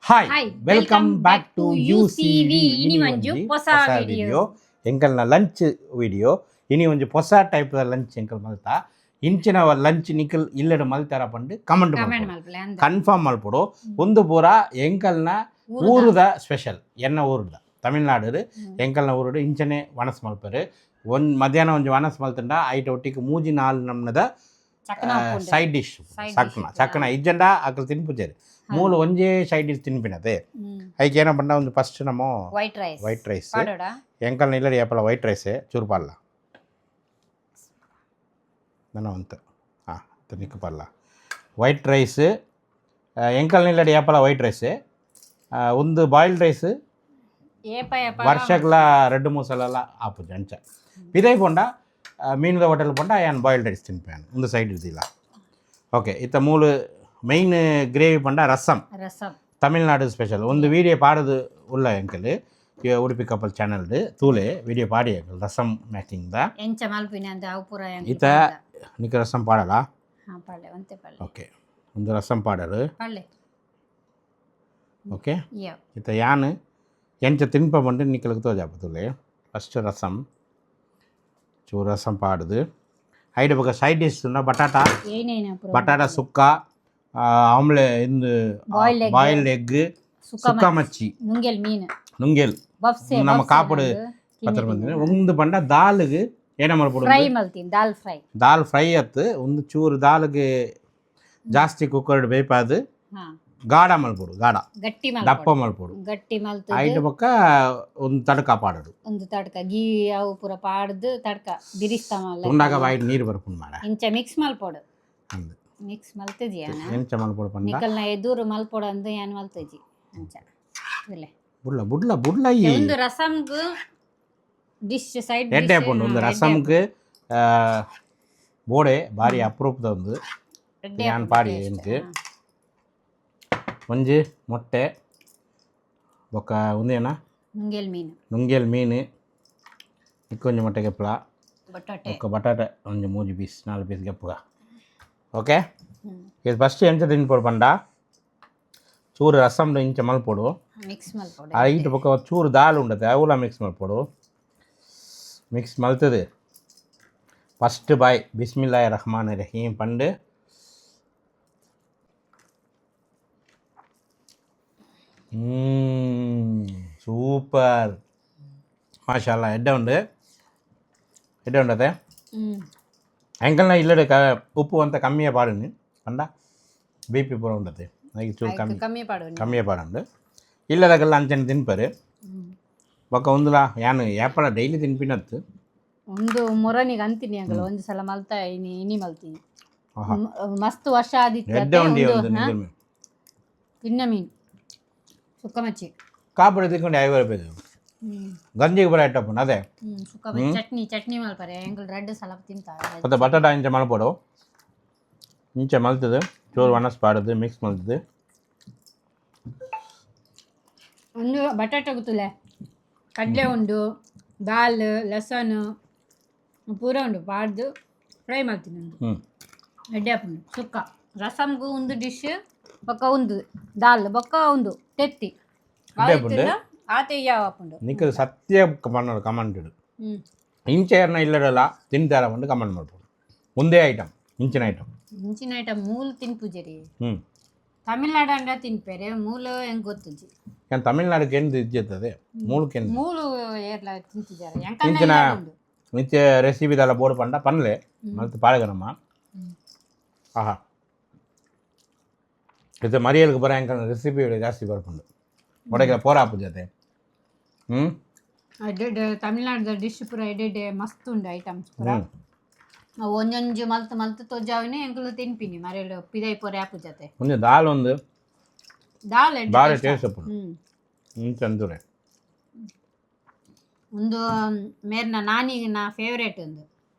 hi welcome back to UCV ಇನಿ ಒಂಜು ಹೊಸ video ಎಂಕಲ್ನ lunch video ಇನಿ ಒಂಜು ಹೊಸ ಟೈಪ್ ಲಂಚ್ ಎಂಕಲ್ ಮಲ್ತ ಇಂಚಿನ ಲಂಚ್ ನಿಕಲ್ ಇಲ್ಲಡ ಮಲ್ತಾರ ಪಂಡು ಕಮೆಂಟ್ ಕನ್ಫರ್ಮ್ ಮಲ್ಪಡು ಒಂದು ಪೂರ ಎಂಕಲ್ನ ಊರುದ ಸ್ಪೆಷಲ್ ಎನ್ನ ಊರುದ ತಮಿಳ್ನಾಡು ಎಂಕಲ್ನ ಊರುಡು ಇಂಚನೆ ವನಸ್ ಮಲ್ಪರು ಒಂದು ಮಧ್ಯಾಹ್ನ ಒಂಜು ವನಸ್ ಮಲ್ತಂಡ ಐಟ ಒಟ್ಟಿಗೆ ಮೂಜಿ ನಾಲ್ ನಮ್ನದ ಸೈಡ್ ಡಿಶ್ ಚಕ್ಕನ ಇಜ್ಜಂಡ ಅಕಲ್ ತಿನ್ಪುಜೇರಿ ಮೂಲು ಒಂಜೇ ಸೈಡ್ ಡಿಶ್ ತಿನ್ಪಿನದೆ ಐಕೆ ಏನ ಪಂಡ ಒಂದು ಫಸ್ಟ್ ನಮ್ಮ ವೈಟ್ ರೈಸ್ ಎಂಕಲ್ನ ಇಲ್ಲಡಿ ಏಪಲ ವೈಟ್ ರೈಸ್ ಚೂರು ಪಲ್ಲ ನನ್ನ ಅಂತ ನಿಕ್ಕು ಪಲ್ಲ ವೈಟ್ ರೈಸ್ ಎಂಕಲ್ನ ಇಲ್ಲಡಿ ಏಪಲ ವೈಟ್ ರೈಸ್ ಒಂದು ಬಾಯ್ಲ್ಡ್ ರೈಸ್ ವರ್ಷಕ್ಲ 2-3 ಸಲ ಆಪುಜಿ ಅಂಚ ಪಿದೈ ಪೊಂಡ ಮೀನುದ ಹೋಟೆಲ್ ಪೊಂಡ ಏನು ಬಾಯ್ಲ್ಡ್ ರೈಸ್ ತಿನ್ಪಾನು ಒಂದು ಸೈಡ್ ಇರ್ದಿಲ್ಲ ಓಕೆ ಇತ್ತ ಮೂಲು மெயின் கிரேவி பண்ணா ரசம் தமிழ்நாடு ஸ்பெஷல் ಒಂದು வீடியோ பாடுது உள்ள ಎಂಕಲ್ ಉಡುಪಿ ಕಪಲ್ ಚಾನಲ್ ತೂಲೆ video Padi ಎಂಕಲ್ rasam making the ಎಂಚ ಮಲ್ಪಿನ ಅಂತ ಅವುಪುರ ಇತ ನಿಕ ರಸಂ ಪಾಡಲ್ಲ ಹಾ ಪಾಡೆ ಒಂತೆ ಪಾಡೆ ಓಕೆ ಒಂದು ರಸಂ ಪಾಡರು ಪಾಡೆ ಓಕೆ ಇತ ಯಾನ್ ಎಂಚ ತಿನ್ಪ ಬಂದು ನಿಕಲಕ್ಕೆ ತೋಜಾಪ ತೂಲೆ ಫಸ್ಟ್ ರಸಂ ಚೂರು ರಸಂ ಪಾಡುದು ಐಡ ಬಗ ಸೈಡ್ ಡಿಶ್ ಬಟಾಟಾ ಸುಕ್ಕ ಆಮ್ಲೆ ಇಂದು ಬಾಯ್ಲ್ಡ್ ಎಗ್ ಸುಕ್ಕ ಮಚ್ಚಿ ನುಂಗೆಲ್ ನಮ್ಮ ಕಾಪುಡು ಪತ್ರ ಬಂದಿನಿ ಒಂದು ಪಂಡ ದಾಲ್ಗೆ ಏನ ಮಾಡ್ಬಿಡು ದಾಲ್ ಫ್ರೈ ಅತ್ತು ಒಂದು ಚೂರು ದಾಲ್ಗೆ ಜಾಸ್ತಿ ಕುಕ್ಕರ್ಡ್ ಬೇಪಾದು ಗಾಢ ಮಲ್ಪುಡು ಗಾಢ ದಪ್ಪ ಮಲ್ಪುಡು ಐದು ಪಕ್ಕ ಒಂದು ತಡಕ ಪಾಡೋದು ಒಂದು ತಡಕ ಗೀ ಅವು ಪೂರ ಪಾಡ್ದು ತಡಕ ಬಿರಿಸ್ತಾಮಲ್ಲ ಉಂಡಾಗ ವೈಟ್ ನೀರು ಬರ್ಪುಂಡು ಮಾಡ ಇಂಚ ಮಿಕ್ಸ್ ಮಲ್ಪೋಡು ಮಿಕ್ಸ್ ಮಲ್ತಜಿ ಎಂಚ ಮಲ್ಪೋಡು ಪಂಡ ನಿಕಲ್ನ ಎದುರು ಮಲ್ಪೋಡು ಅಂದು ಏನು ಮಲ್ತಜಿ ಅಂಚ ಇಲ್ಲೇ ಬುಡ್ಲ ಬುಡ್ಲ ಬುಡ್ಲ ಈ ಒಂದು ರಸಂಗ್ ಡಿಶ್ ಸೈಡ್ ಎಡ್ಡೆ ಪುಂಡು ಒಂದು ರಸಂಗ್ ಬೋಡೆ ಬಾರಿ ಅಪರೂಪದ ಒಂದು ಯಾನ್ ಪಾಡಿ ಎಂಕ್ ಒಂಜಿ ಮೊಟ್ಟೆ ಬೊಕ್ಕ ಒಂದೇನ ನುಂಗೆಲ್ ಮೀನು ಇಕ್ಕೊಂಜಿ ಮೊಟ್ಟೆ ಗೆಪ್ಪಲ ಒಕ್ಕ ಬಟಾಟೆ ಒಂಜಿ 3 ಪೀಸ್ 4 ಪೀಸ್ ಗೆಪ್ಪುಗ ಓಕೆ ಇದು ಫಸ್ಟ್ ಎಂಚ ತಿನ್ಪೊಡು ಪಂಡ ಚೂರು ರಸಂಡು ಇಂಚ ಮಲ್ಪೊಡು ಐಟು ಪಕ್ಕ ಚೂರು ದಾಲ್ ಉಂಡತೆ ಅವಲ ಮಿಕ್ಸ್ ಮಲ್ಪೊಡು ಮಿಕ್ಸ್ ಮಲ್ತದೆ ಫಸ್ಟ್ ಬಾಯ್ ಬಿಸ್ಮಿಲ್ಲಾಹಿರ್ ರಹಮಾನಿರ್ ರಹೀಮ್ ಪಂಡು ಸೂಪರ್ ಮಾಷಾಲ್ಲ ಎಡ್ಡೆ ಉಂಡತೆ ಎಂಕಲ್ನ ಇಲ್ಲಡೆ ಉಪ್ಪು ಅಂತ ಕಮ್ಮಿಯೇ ಪಾಡುನಿ ಪಂಡ BP ಪೂರ ಉಂಡತೆ ಅದಕ್ಕೆ ಚೂರು ಕಮ್ಮಿಯೇ ಪಾಡುಂಡು ಇಲ್ಲದಾಗೆಲ್ಲ ಅಂಚನೆ ತಿನ್ಪರು ಬೊಕ್ಕ ಒಂದುಲ ಯಾನು ಏಪಲ ಡೈಲಿ ತಿನ್ಪಿನತ್ತು ಒಂದು ಮೊರನಿಗೆ ಅಂತೀನಿ ಆಗಲ್ಲ ಒಂದು ಸಲ ಮಲ್ತಾ ಇನಿ ಮಲ್ತೀನಿ ಮಸ್ತ್ ವರ್ಷ ಆದಿತ್ತು ಎಡ್ಡೆ ಉಂಡಿ ಒಂದು ತಿನ್ನ ಮೀನು ಸುಕ್ಕ ಮಚ್ಚಿ ಕಾಪುಡ ತಿನ್ಕೊಂಡು 50 ರೂಪಾಯಿ ಗಂಜಿಗೆ ಬರ ಇಟ್ಟಪ್ಪನ ಅದೇ ಚಟ್ನಿ ಮಲ್ಪರೆ ಎಂಕಲ್ ರೆಡ್ ಸಲ ತಿಂತಾರೆ ಮತ್ತೆ ಬಟಾಟ ಇಂಚ ಮಲ್ಪಡು ಇಂಚ ಮಲ್ತದೆ ಚೋರು ವನಸ್ ಪಾಡದು ಮಿಕ್ಸ್ ಮಲ್ತದೆ ಒಂದು ಬಟಾಟ ಗೊತ್ತಿಲ್ಲ ಕಡಲೆ ಉಂಡು ದಾಲ್ ಲಸನ್ ಪೂರ ಉಂಡು ಪಾಡ್ದು ಫ್ರೈ ಮಾಡ್ತೀನಿ ಒಂದು ಎಡ್ಡೆ ಹಾಕೊಂಡು ಸುಕ್ಕ ರಸಮ್ಗೂ ಒಂದು ಡಿಶ್ ಬೊಕ್ಕ ಒಂದು ದಾಲ್ ಬೊಕ್ಕ ಒಂದು ತೆತ್ತಿ ಆತೆ ಯಾವ ಹಾಕೊಂಡು ನಿಕ್ಕ ಸತ್ಯ ಪಣ್ಣೋಡು ಕಮೆಂಟ್ ಇಡು ಇಂಚೆರ್ನ ಇಲ್ಲಡಲ್ಲ ತಿಂತಾರ ಬಂದು ಕಮೆಂಟ್ ಮಾಡ್ಬೋದು ಒಂದೇ ಐಟಮ್ ಇಂಚಿನ ಐಟಮ್ ಮೂಲು ತಿನ್ಪುಜರಿ ತಮಿಳ್ನಾಡು ಅಂಡ ತಿನ್ಪೇರೆ ಮೂಲು ಹೆಂಗೆ ಗೊತ್ತುಜಿ ತಮಿಳ್ನಾಡಿಗೆ ಎಂದು ಇಜ್ಜತ್ತದೆ ಮೂಲು ಏರ್ಲ ತಿಂತಿದ್ದಾರೆ ಇಂಚಿನ ನಿತ್ಯ ರೆಸಿಪಿದೆಲ್ಲ ಬೋರ್ಡ್ ಪಂಡ ಪನ್ಲೆ ಮತ್ತೆ ಪಾಳಗನಮ್ಮ ಆಹಾ ಇದು ಮರಿಯಲ್ಗೆ ಬರೋ ಹೆಂಗೆ ರೆಸಿಪಿ ಜಾಸ್ತಿ ಬರ್ಕೊಂಡು ಒಡಗೆ ಪೋರ ಹಾಪು ಜೊತೆ ತಮಿಳ್ನಾಡು ಡಿಶ್ ಪೂರ ಎಡೆ ಮಸ್ತ್ ಉಂಡು ಐಟಮ್ಸ್ ಪೂರ ಒಂಜೊಂಜು ಮಲ್ತು ತೋಜಾವಿನಿ ಎಂಕಲು ತಿನ್ಪಿನಿ ಮರೆಯಲು ಪಿದೈ ಪೋರೆ ಹಾಪು ಜೊತೆ ಒಂದು ದಾಲ್ ಒಂದು ದಾಲ್ ಬಾರಿ ಟೇಸ್ಟ್ ಚಂದೂರೆ ಒಂದು ಮೇರ್ನ ನಾನಿಗೆ ನಾ ಫೇವ್ರೇಟ್ ಒಂದು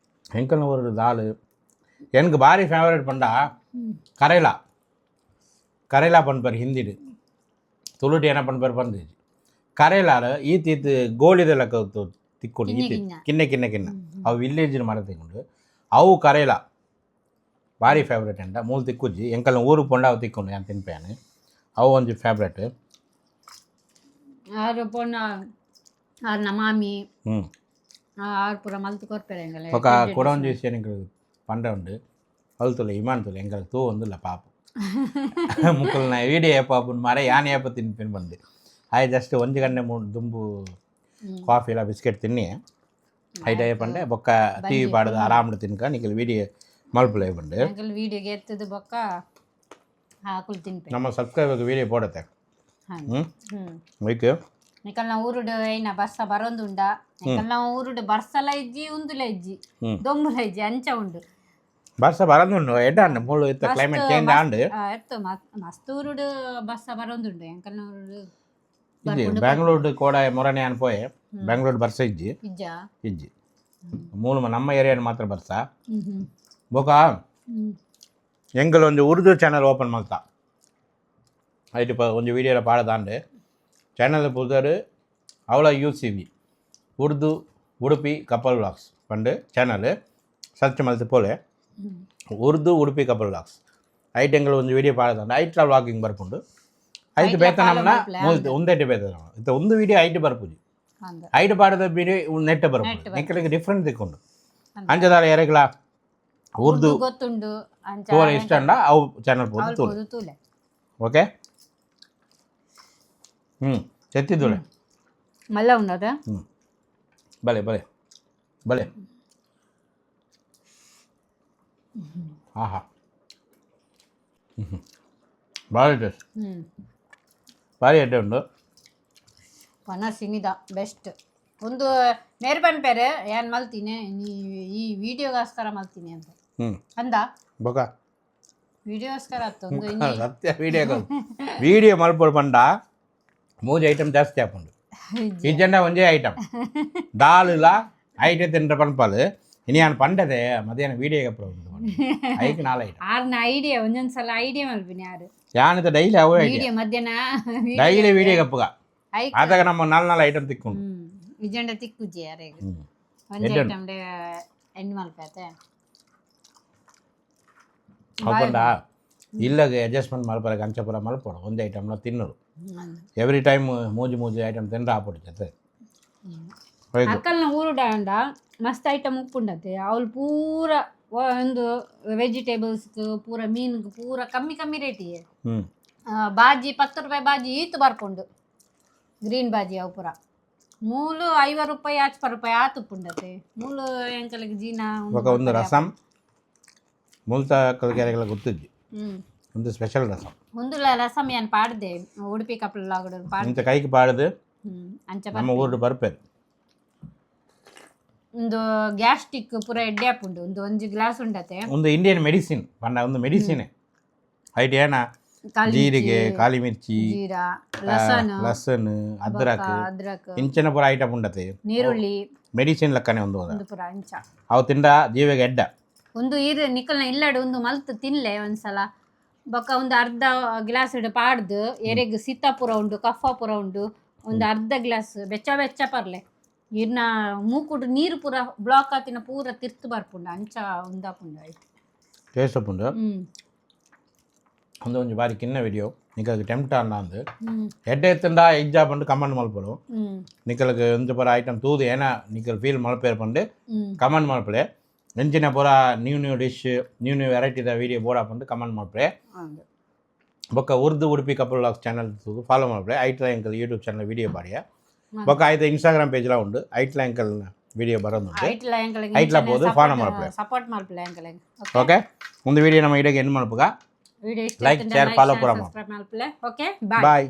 ಹೆಂಕಲ್ನ ಒಂದು ದಾಲ್ எனக்கு ಬಾರಿ ಫೇವ್ರೇಟ್ ಪಂಡ ಕರೇಲಾ ಪನ್ಪರ್ ಹಿಂದಿಡು ತುಳುಟಿ ಏನ ಪನ್ಪರ್ ಬಂದಿದ್ದು ಕರೇಲಾರ ಈತೀತ್ ಗೋಳಿದೆಲ್ಲ ತಿಕ್ಕೊಂಡು ಈತಿ ಕಿನ್ನ ಅವು ವಿಲೇಜಿನ ಮರ ತಿಕ್ಕೊಂಡು ಅವು ಕರೇಲಾ ಭಾರಿ ಫೇವ್ರೇಟ್ ಅಂಡ ಮೂಲು ತಿಕ್ಕುಜ್ಜಿ ಎಂಕಲ್ನ ಊರು ಪೊಂಡ ಅವು ತಿಕ್ಕೊಂಡು ನಾನು ತಿನ್ಪೇನು ಅವು ಒಂದು ಫೇವ್ರೇಟ್ ಆರು ಪೋನ ಆರು ನಮಾಮಿ ಹ್ಞೂ ಆರು ಪೂರ ಮಲ್ತು ಕೊರ್ಪೆರೆ ಎಂಗಲೆ ఒక కూడా చేసి எனக்கு పండ ఉండు అలుతులే ఇమానుతులే ఎంగలకు తూ ఉందిಲ್ಲ పాప ಮುಕ್ಕಲ್ನ ವೀಡಿಯೋ ಏಪ ಅಪ್ಪನ ಮಾರೆ ಯಾನ್ ಏಪ ತಿನ್ಪಿನ್ ಬಂದು ಆಯ್ ಜಸ್ಟ್ ಒಂದು ಗಂಟೆ ಮೂರು ದುಂಬು ಕಾಫಿ ಇಲ್ಲ ಬಿಸ್ಕೆಟ್ ತಿನ್ನಿ ಐಟ ಏಪಂಡೆ ಬೊಕ್ಕ ಟಿ ವಿ ಪಾಡದು ಆರಾಮ ತಿನ್ಕ ನಿಖಲ್ ವೀಡಿಯೋ ಮಲ್ಪಲೇ ಬಂದು ಎಂಗಲ್ ವೀಡಿಯೋಗೆ ಎತ್ತದು ಬೊಕ್ಕ ಹಾಕುಲ್ ತಿನ್ಪೆ ನಮ್ಮ ಸಬ್ಸ್ಕ್ರೈಬರ್ಗೆ ವೀಡಿಯೋ ಪೋಡತ್ತೆ ವೈಕ್ ನಿಕಲ್ನ ಊರುಡು ಐನ ಬರ್ಸ ಬರೊಂದುಂಡ ನಿಕಲ್ನ ಊರುಡು ಬರ್ಸಲ ಇಜ್ಜಿ ಉಂದುಲ ಇಜ್ಜಿ ದೊಂಬುಲ ಇಜ್ಜಿ ಅಂಚ ಉಂಡು ಬರ್ಸ ಬರಂದುಂಡು ಎಡ್ಡ ಮೂಳು ಇತ್ತ ಕ್ಲೈಮೇಟ್ ಚೇಂಜ್ ಆಂಡು ಎತ್ತು ಮಸ್ತ್ ಊರುಡು ಬರ್ಸ ಬರೊಂದುಂಡು ಎಂಕಲ್ನ ಊರುಡು ಇಜ್ಜಿ ಬೆಂಗಳೂರು ಕೂಡ ಮೊರನೆ ಅನ್ಪೋಯೆ ಬೆಂಗಳೂರು ಬರ್ಸ ಇಜ್ಜಿ ಇಜ್ಜ ಇಜ್ಜಿ ಮೂಲ ನಮ್ಮ ಏರಿಯಾನ ಮಾತ್ರ ಬರ್ಸ ಬೊಕ ಎಂಗಲ್ ಒಂದು ಉರ್ದು ಚಾನಲ್ ಓಪನ್ ಮಾಡ್ತಾ ಐಟ್ ಒಂದು ವೀಡಿಯೋಲ ಪಾಡದಾಂಡು ಚಾನಲ್ ಪುದರ್ ಅವಳ UCV Urdu Udupi couple vlogs ಪಂಡು ಚಾನಲ್ ಸರ್ಚ್ ಮಲ್ತು ಪೋಲೆ ಉರ್ದು ಉಡುಪಿ ಕಪಲ್ ವ್ಲಾಗ್ಸ್ ಐಟ್ ಎಂಗಲ್ ಒಂದು ವೀಡಿಯೋ ಪಾಡದಾಂಡು ಐಟ್ಲ ವ್ಲಾಗಿಂಗ್ ಬರ್ಪುಂಡು ಐಟ್ ಬೇತನಮ್ನ ಒಂದೇಟು ಬೇತನ ಇತ್ತ ಒಂದು ವೀಡಿಯೋ ಐಟ್ ಬರ್ಪುಜಿ ಐಟ್ ಪಾಡದ ವೀಡಿಯೋ ನೆಟ್ ಬರ್ಪುಜಿ ನಿಕ್ಕಲಿಗೆ ಡಿಫ್ರೆಂಟ್ ತಿಕ್ಕೊಂಡು ಅಂಜದಾರ ಎರೆಗ್ಲ ಉರ್ದು ಗೊತ್ತುಂಡು ಅಂಚ ತೋರ ಇಷ್ಟ ಅಂಡ ಅವು ಚಾನಲ್ ಪೋದು ತೂಲೆ ಓಕೆ చెత్తిద్దులే మళ్ళా ఉన్నదా భలే భలే భలే ఆహా ಭಾರಿ ಟೇಸ್ಟ್ ಭಾರಿ ಐಟೆ ಉಂಡು ಪನ ಸಿನಿದ ಬೆಸ್ಟ್ ಒಂದು ನೇರ್ಪನ್ ಪೇರೆ ಏನ್ ಮಲ್ತೀನಿ ನೀ ಈ ವಿಡಿಯೋಗೋಸ್ಕರ ಮಲ್ತೀನಿ ಅಂತ ಅಂದ ಬೊಕ ವಿಡಿಯೋಗೋಸ್ಕರ ಒಂದು ಸತ್ಯ ವಿಡಿಯೋ ಮಲ್ಪೊಡು ಪಂಡ ಮೂಜು ಐಟಮ್ ಜಾಸ್ತಿ ಹಾಕೊಂಡು ಇಜ್ಜಂಡ ಒಂದೇ ಐಟಮ್ ದಾಲ್ ಐಟೆ ತಿಂಡ್ರೆ ಪನ್ಪಾಲು ಇನ್ನು ನಾನು ಪಂಡದೆ ಮಧ್ಯಾಹ್ನ ವೀಡಿಯೋಗೆ ಅಪ್ಪ ಐಕ್ ನಾಲ್ ಐಟಮ್ ಆರ್ನ ಐಡಿಯಾ ಒಂದೊಂದ್ಸಲ ಐಡಿಯಾ ಮಲ್ಪಿನಿ ಯಾರು ಯಾನಿತ ಡೈಲಿ ಅವು ವಿಡಿಯೋ ಮಧ್ಯಾಹ್ನ ಡೈಲಿ ವೀಡಿಯೋಗೆ ಅಪ್ಪಗ ಆದಾಗ ನಮ್ಮ ನಾಲ್ ಐಟಮ್ ತಿಕ್ಕೊಂಡು ಇಜ್ಜಂಡ ತಿಕ್ಕುಜ್ಜಿ ಯಾರೇ ಒಂದೇ ಐಟಮ್ ಎಣ್ಣೆ ಮಲ್ಪೈತೆ ಹಾಕೊಂಡ ಇಲ್ಲಾಗ ಅಡ್ಜಸ್ಟ್ಮೆಂಟ್ ಮಲ್ಪರಕ್ಕೆ ಅಂಚಪುರ ಮಲ್ಪೋಡು ಒಂದೇ ಐಟಮ್ನ ತಿನ್ನೋರು ಎವ್ರಿ ಟೈಮ್ ಮೂಜಿ ಐಟಮ್ ತಿಂದ್ರೆ ಆಪುಡಿತ್ತೆ ಅಕ್ಕಲ್ನ ಊರುಡ ಮಸ್ತ್ ಐಟಮ್ ಉಪ್ಪುಂಡತೆ ಅವಳು ಪೂರ ಒಂದು ವೆಜಿಟೇಬಲ್ಸ್ ಪೂರ ಮೀನ್ಗೆ ಪೂರ ಕಮ್ಮಿ ರೇಟಿಗೆ ಬಾಜಿ 10 ರೂಪಾಯಿ ಬಾಜಿ ಈತು ಬರ್ಕೊಂಡು ಗ್ರೀನ್ ಬಾಜಿ ಅವು ಪೂರ ಮೂಲು 50 ರೂಪಾಯಿ 40 ರೂಪಾಯಿ ಆತು ಉಪ್ಪುಂಡತೆ ಮೂಲು ಎಂಕಲಿಗೆ ಜೀನ ಒಂದು ರಸಂ ಮುಲ್ತ ಕಲ್ಗೆರೆಗಳ ಗೊತ್ತಿದ್ದಿ ಒಂದು ಸ್ಪೆಷಲ್ ರಸಂ ಒಂದು ರಸಂ ಏನು ಪಾಡ್ದೆ ಉಡುಪಿ ಕಪ್ಪಲಾಗಡು ಇಂಥ ಕೈಗೆ ಪಾಡ್ದು ಅಂಚ ನಮ್ಮ ಊರು ಬರ್ಪೇರು ಒಂದು ಗ್ಯಾಸ್ಟ್ರಿಕ್ ಪೂರ ಎಡ್ಡೆ ಹಾಪುಂಡು ಒಂದು ಗ್ಲಾಸ್ ಉಂಡತೆ ಒಂದು ಇಂಡಿಯನ್ ಮೆಡಿಸಿನ್ ಪಂಡ ಒಂದು ಮೆಡಿಸಿನ್ ಐಟ್ ಏನ ಜೀರಿಗೆ ಕಾಲಿ ಮಿರ್ಚಿ ಜೀರಾ ಲಸನ್ ಅದ್ರಕ್ ಇಂಚನ ಪೂರ ಐಟಮ್ ಉಂಡತೆ ನೀರುಳ್ಳಿ ಮೆಡಿಸಿನ್ ಲೆಕ್ಕನೆ ಒಂದು ಪೂರ ಅಂಚ ಅವು ತಿಂಡ ಜೀವಿಗೆ ಎಡ್ಡ ಒಂದು ನಿಕ್ಕಲ್ನ ಇಲ್ಲಾಡು ಒಂದು ಮಲ್ತು ತಿನ್ಲೆ ಒಂದ್ಸಲ ಬೊಕ್ಕ ಒಂದು ಅರ್ಧ ಗ್ಲಾಸ್ ಇಡು ಪಾಡ್ದು ಎರೆಗ್ ಸೀತಾಪುರ ಉಂಡು ಕಫಾಪುರ ಉಂಡು ಒಂದು ಅರ್ಧ ಗ್ಲಾಸ್ ಬೆಚ್ಚ ಪರ್ಲೆ ಇರ್ನ ಮೂಕುಡು ನೀರು ಪೂರ ಬ್ಲಾಕ್ ಆತಿನ ಪೂರ ತಿರ್ತು ಬರ್ಪುಂಡು ಅಂಚ ಉಂದಾಪುಂಡು ಆಯ್ತು ಟೇಸ್ಟ್ ಅಪ್ಪುಂಡು ಒಂದು ಬಾರಿ ಕಿನ್ನ ವಿಡಿಯೋ ನಿಕಲ್ಗೆ ಟೆಂಪ್ಟ್ ಅನ್ನ ಅಂದು ಎಡ್ಡೆ ಎತ್ತಂಡ ಎಜ್ಜಾ ಪಂಡು ಕಮೆಂಟ್ ಮಲ್ಪಡು ನಿಕಲ್ಗೆ ಒಂದು ಪರ ಐಟಮ್ ತೂದು ಏನ ನಿಕಲ್ ಫೀಲ್ ಮಲ್ಪೇರು ಪಂಡು ಕಮೆಂಟ್ ಮಲ್ಪಡೆ ನೆಂಚಿನ ಪೂರ ನ್ಯೂ ಡಿಶ್ ನ್ಯೂ ವೆರೈಟಿದ ವೀಡಿಯೋ ಬೋರ್ಡ್ ಹಾಕೊಂಡು ಕಮೆಂಟ್ ಮಾಡ್ರೆ ಬೊಕ್ಕ Urdu Udupi couple vlogs channel follow ಮಾಡ್ರೆ ಐಟ್ಲ ಎಂಕಲ್ ಯೂಟ್ಯೂಬ್ ಚಾನಲ್ ವೀಡಿಯೋ ಪಾಡಿಯ ಬೊಕ್ಕ ಆಯ್ತು ಇನ್ಸ್ಟಾಗ್ರಾಮ್ ಪೇಜ್ಲ ಉಂಡು ಐಟ್ಲ ಎಂಕಲ್ ವೀಡಿಯೋ ಬರೋದು ಐಟ್ಲ ಬೋದು ಫಾಲೋ ಮಾಡ್ರೆ ಸಪೋರ್ಟ್ ಮಾಡ್ಲೆ ಓಕೆ ಒಂದು ವೀಡಿಯೋ ನಮ್ಮ ಇಡಗೆ ಎಂಡ್ ಮಾಡ್ಬೇಕ ವಿಡಿಯೋ ಲೈಕ್ ಶೇರ್ ಫಾಲೋ ಪೂರ ಮಾಡ್ಲೆ ಓಕೆ ಬಾಯ್